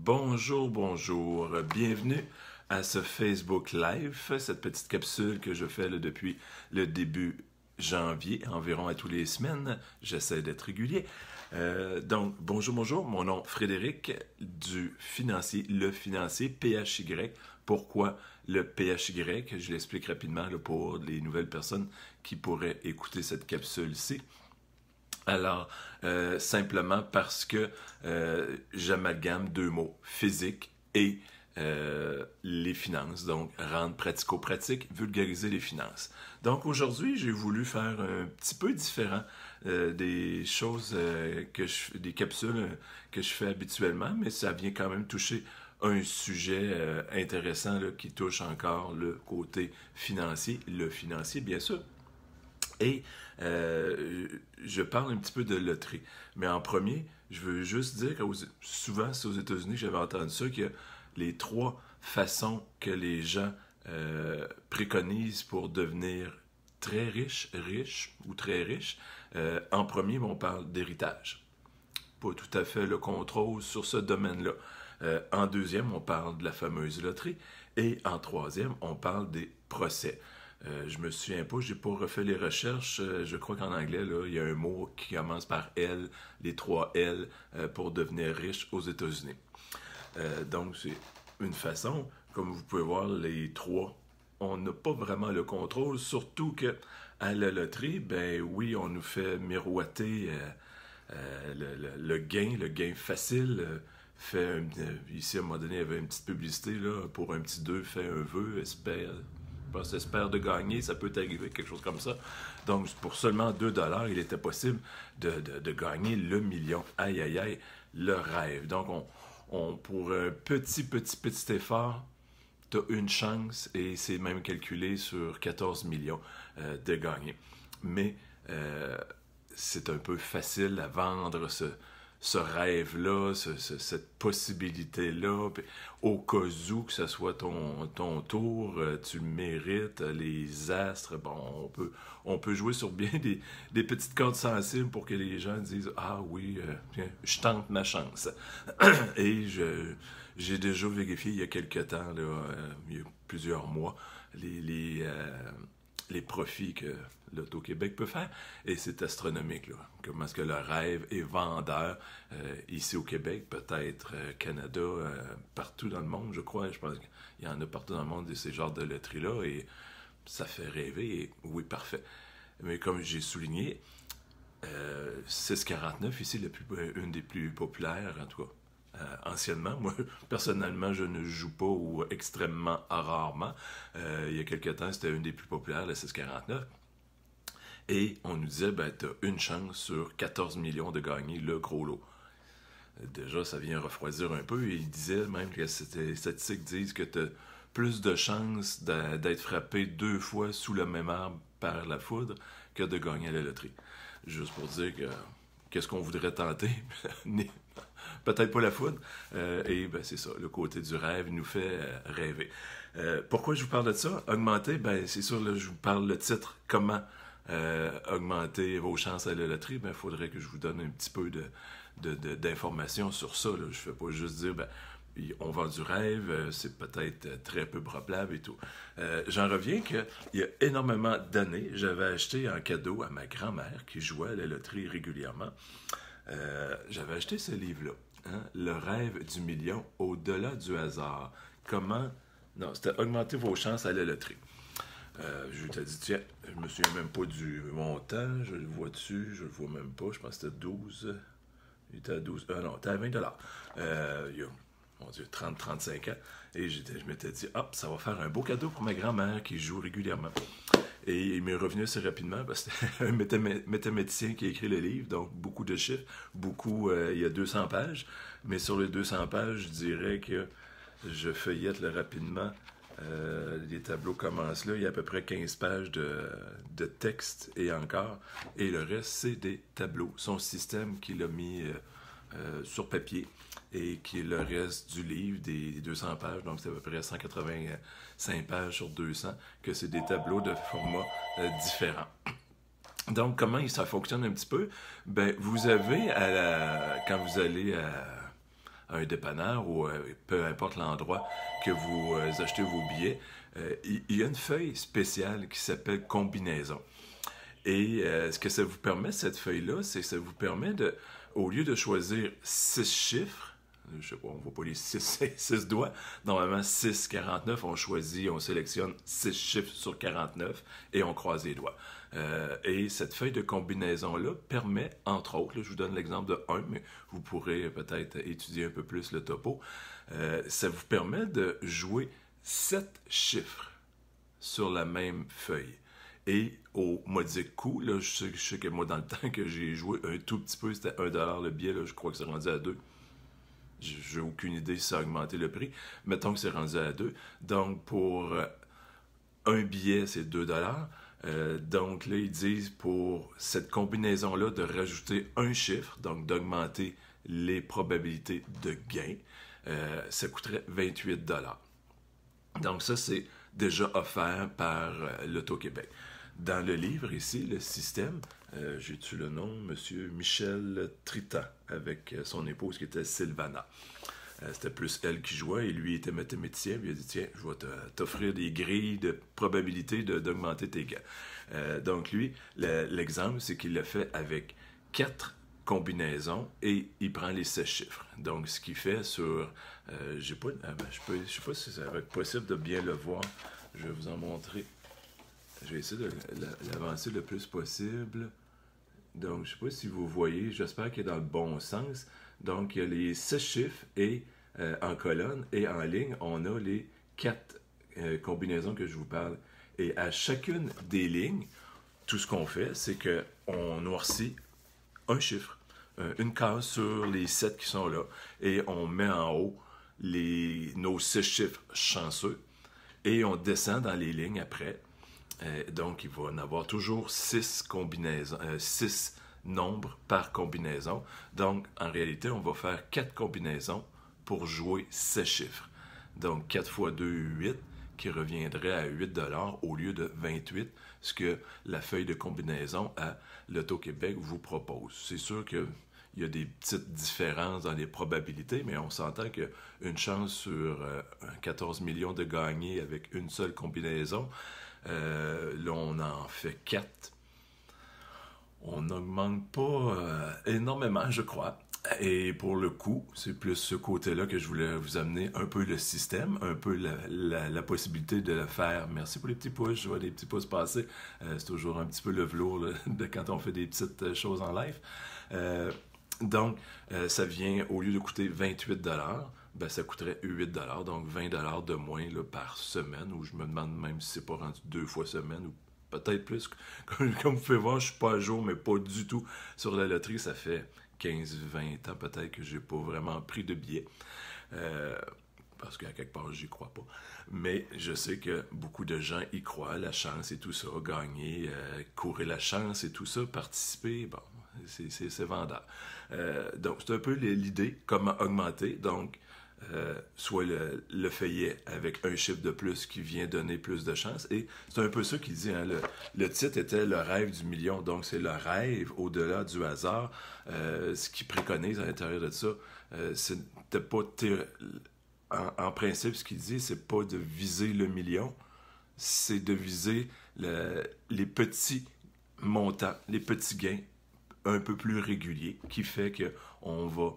Bonjour, bonjour. Bienvenue à ce Facebook Live, cette petite capsule que je fais là, depuis le début janvier, environ à tous les semaines. J'essaie d'être régulier. Donc, bonjour, bonjour. Mon nom est Frédéric du Financier, le Financier, PHY. Pourquoi le PHY? Je l'explique rapidement là, pour les nouvelles personnes qui pourraient écouter cette capsule-ci. Alors, simplement parce que j'amalgame deux mots, physique et les finances. Donc, rendre pratico-pratique, vulgariser les finances. Donc, aujourd'hui, j'ai voulu faire un petit peu différent des choses des capsules que je fais habituellement, mais ça vient quand même toucher un sujet intéressant là, qui touche encore le côté financier, le financier, bien sûr. Et je parle un petit peu de loterie. Mais en premier, je veux juste dire que souvent, c'est aux États-Unis que j'avais entendu ça, qu'il y a les trois façons que les gens préconisent pour devenir très riches, riches ou très riches. En premier, on parle d'héritage. Pas tout à fait le contrôle sur ce domaine-là. En deuxième, on parle de la fameuse loterie. Et en troisième, on parle des procès. Je me souviens pas, j'ai pas refait les recherches. Je crois qu'en anglais, là, il y a un mot qui commence par L, les trois L, pour devenir riche aux États-Unis. Donc, c'est une façon, comme vous pouvez voir, les trois, on n'a pas vraiment le contrôle, surtout que à la loterie, ben oui, on nous fait miroiter le gain facile. Ici, à un moment donné, il y avait une petite publicité, là, pour un petit 2, fait un vœu, espère de gagner, ça peut t'arriver, quelque chose comme ça. Donc, pour seulement 2 $, il était possible de gagner le million. Aïe, aïe, aïe, le rêve. Donc, pour un petit effort, tu as une chance, et c'est même calculé sur 14 millions de gagner. Mais c'est un peu facile à vendre ce rêve-là, cette possibilité-là, au cas où que ce soit ton tour, tu le mérites, les astres, bon, on peut jouer sur bien des petites cordes sensibles pour que les gens disent « Ah oui, tiens, je tente ma chance. » Et j'ai déjà vérifié il y a quelque temps, là, il y a plusieurs mois, les profits que l'Auto-Québec peut faire, et c'est astronomique, là. Comment est-ce que le rêve est vendeur ici au Québec, peut-être Canada, partout dans le monde, je crois. Je pense qu'il y en a partout dans le monde de ces genres de loteries-là, et ça fait rêver, et oui, parfait. Mais comme j'ai souligné, 649, ici, une des plus populaires, en tout cas. Anciennement. Moi, personnellement, je ne joue pas ou extrêmement rarement. Il y a quelques temps, c'était une des plus populaires, la 649. Et on nous disait, ben, tu as une chance sur 14 millions de gagner le gros lot. Déjà, ça vient refroidir un peu. Et il disait même que les statistiques disent que tu as plus de chances d'être frappé 2 fois sous le même arbre par la foudre que de gagner à la loterie. Juste pour dire que qu'est-ce qu'on voudrait tenter? Peut-être pas la foudre. Et ben, c'est ça, le côté du rêve nous fait rêver. Pourquoi je vous parle de ça? Augmenter, ben, c'est sûr, là, je vous parle le titre. Comment augmenter vos chances à la loterie? Ben, il faudrait que je vous donne un petit peu d'informations sur ça. Là. Je ne fais pas juste dire, ben, on vend du rêve, c'est peut-être très peu probable et tout. J'en reviens qu'il y a énormément d'années, j'avais acheté en cadeau à ma grand-mère qui jouait à la loterie régulièrement. J'avais acheté ce livre-là, hein, Le rêve du million au-delà du hasard. Comment... Non, c'était augmenter vos chances à la loterie. Je t'ai dit, tiens, je me souviens même pas du montant, je le vois dessus, je le vois même pas, je pense que c'était 12... Il était à 12... non, il était à 20 $. Il y a, mon Dieu, 30-35 ans. Et je m'étais dit, hop, ça va faire un beau cadeau pour ma grand-mère qui joue régulièrement. Et il m'est revenu assez rapidement parce que c'est un mathématicien qui a écrit le livre, donc beaucoup de chiffres, il y a 200 pages, mais sur les 200 pages, je dirais que je feuillette là, rapidement. Les tableaux commencent là, il y a à peu près 15 pages de texte et encore, et le reste, c'est des tableaux. Son système qu'il a mis sur papier et qui est le reste du livre des 200 pages, donc c'est à peu près 185 pages sur 200, que c'est des tableaux de format différents. Donc, ça fonctionne un petit peu? Ben, vous avez, quand vous allez à un dépanneur ou peu importe l'endroit que vous achetez vos billets, il y a une feuille spéciale qui s'appelle combinaison. Et ce que ça vous permet, cette feuille-là, c'est que ça vous permet de, au lieu de choisir 6 chiffres, je sais pas, on ne voit pas les 6 doigts. Normalement, 6, 49, on sélectionne 6 chiffres sur 49 et on croise les doigts. Et cette feuille de combinaison-là permet, entre autres, là, je vous donne l'exemple de 1, mais vous pourrez peut-être étudier un peu plus le topo, ça vous permet de jouer 7 chiffres sur la même feuille. Et au modique coût, là, je sais que moi, dans le temps que j'ai joué un tout petit peu, c'était 1$ le billet, là, je crois que c'est rendu à 2. J'ai aucune idée si ça a augmenté le prix. Mettons que c'est rendu à 2. Donc, pour un billet, c'est 2$. Donc, là, ils disent pour cette combinaison-là de rajouter un chiffre, donc d'augmenter les probabilités de gain, ça coûterait 28$. Donc, ça, c'est déjà offert par l'Auto-Québec. Dans le livre ici, le système, j'ai-tu le nom, M. Michel Tritan, avec son épouse qui était Sylvana. C'était plus elle qui jouait et lui était mathématicien. Il a dit, tiens, je vais t'offrir des grilles de probabilité d'augmenter tes gains. Donc lui, l'exemple, c'est qu'il l'a fait avec 4 combinaisons et il prend les 16 chiffres. Donc ce qu'il fait sur... je sais pas si ça va être possible de bien le voir. Je vais vous en montrer. Je vais essayer de l'avancer le plus possible. Donc, je ne sais pas si vous voyez, j'espère qu'il est dans le bon sens. Donc, il y a les 6 chiffres et en colonne et en ligne, on a les 4 combinaisons que je vous parle. Et à chacune des lignes, tout ce qu'on fait, c'est qu'on noircit un chiffre, une case sur les 7 qui sont là, et on met en haut nos 6 chiffres chanceux, et on descend dans les lignes après. Donc, il va en avoir toujours 6 combinaisons, 6 nombres par combinaison. Donc, en réalité, on va faire 4 combinaisons pour jouer 16 chiffres. Donc, 4 fois 2, 8, qui reviendrait à 8$ au lieu de 28, ce que la feuille de combinaison à l'Auto-Québec vous propose. C'est sûr qu'il y a des petites différences dans les probabilités, mais on s'entend qu'une chance sur 14 millions de gagner avec une seule combinaison, là, on en fait 4. On n'augmente pas énormément, je crois. Et pour le coup, c'est plus ce côté-là que je voulais vous amener un peu le système, un peu la possibilité de le faire. Merci pour les petits pouces, je vois des petits pouces passer. C'est toujours un petit peu le velours là, de quand on fait des petites choses en live. Donc, ça vient, au lieu de coûter 28$, ben, ça coûterait 8$, donc 20$ de moins là, par semaine, ou je me demande même si c'est pas rendu 2 fois semaine, ou peut-être plus. Comme vous pouvez voir, je suis pas à jour, mais pas du tout sur la loterie. Ça fait 15-20 ans peut-être que j'ai pas vraiment pris de billets. Parce qu'à quelque part, j'y crois pas. Mais je sais que beaucoup de gens y croient, la chance et tout ça, gagner, courir la chance et tout ça, participer, bon, c'est vendeur. Donc, c'est un peu l'idée, comment augmenter. Donc, soit le feuillet avec un chiffre de plus qui vient donner plus de chance. Et c'est un peu ça qu'il dit. Hein, le titre était le rêve du million. Donc, c'est le rêve au-delà du hasard. Ce qu'il préconise à l'intérieur de ça, c'était pas... En principe, ce qu'il dit, c'est pas de viser le million, c'est de viser les petits montants, les petits gains un peu plus réguliers, qui fait qu'on va...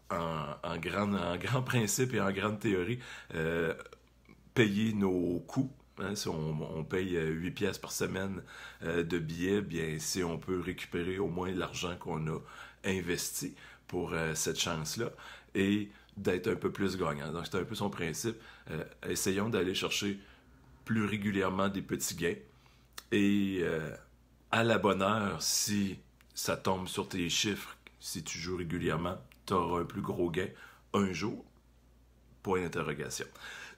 en grand principe et en grande théorie, payer nos coûts. Hein, si on paye 8$ par semaine de billets, bien si on peut récupérer au moins l'argent qu'on a investi pour cette chance-là et d'être un peu plus gagnant. Donc c'est un peu son principe. Essayons d'aller chercher plus régulièrement des petits gains et à la bonne heure, si ça tombe sur tes chiffres, si tu joues régulièrement, tu auras un plus gros gain un jour. Point d'interrogation.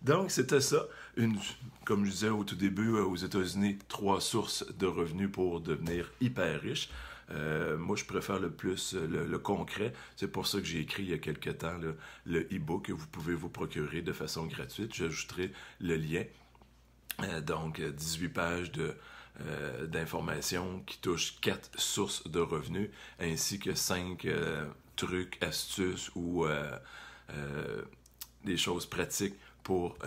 Donc, c'était ça. Comme je disais au tout début, aux États-Unis, 3 sources de revenus pour devenir hyper riche. Moi, je préfère le plus le concret. C'est pour ça que j'ai écrit il y a quelque temps le e-book que vous pouvez vous procurer de façon gratuite. J'ajouterai le lien. Donc, 18 pages d'informations qui touchent 4 sources de revenus, ainsi que 5 trucs, astuces ou des choses pratiques pour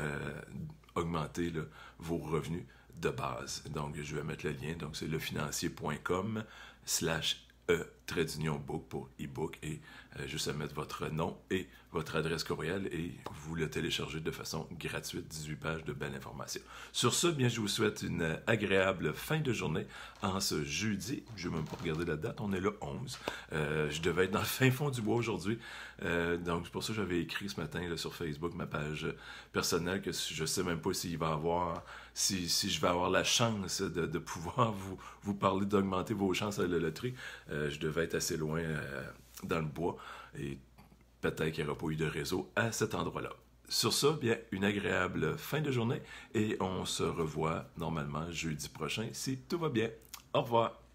augmenter là, vos revenus de base. Donc, je vais mettre le lien. Donc, c'est lefinancier.com/e-book pour e-book et juste à mettre votre nom et votre adresse courriel et vous le téléchargez de façon gratuite, 18 pages de belle information. Sur ce, bien, je vous souhaite une agréable fin de journée en ce jeudi. Je vais même pas regarder la date, on est le 11. Je devais être dans le fin fond du bois aujourd'hui. Donc, c'est pour ça que j'avais écrit ce matin là, sur Facebook, ma page personnelle, que je sais même pas s'il va avoir, si je vais avoir la chance de pouvoir vous parler d'augmenter vos chances à la loterie. Je devais être assez loin dans le bois et peut-être qu'il n'y aura pas eu de réseau à cet endroit-là. Sur ça, bien, une agréable fin de journée et on se revoit normalement jeudi prochain si tout va bien. Au revoir.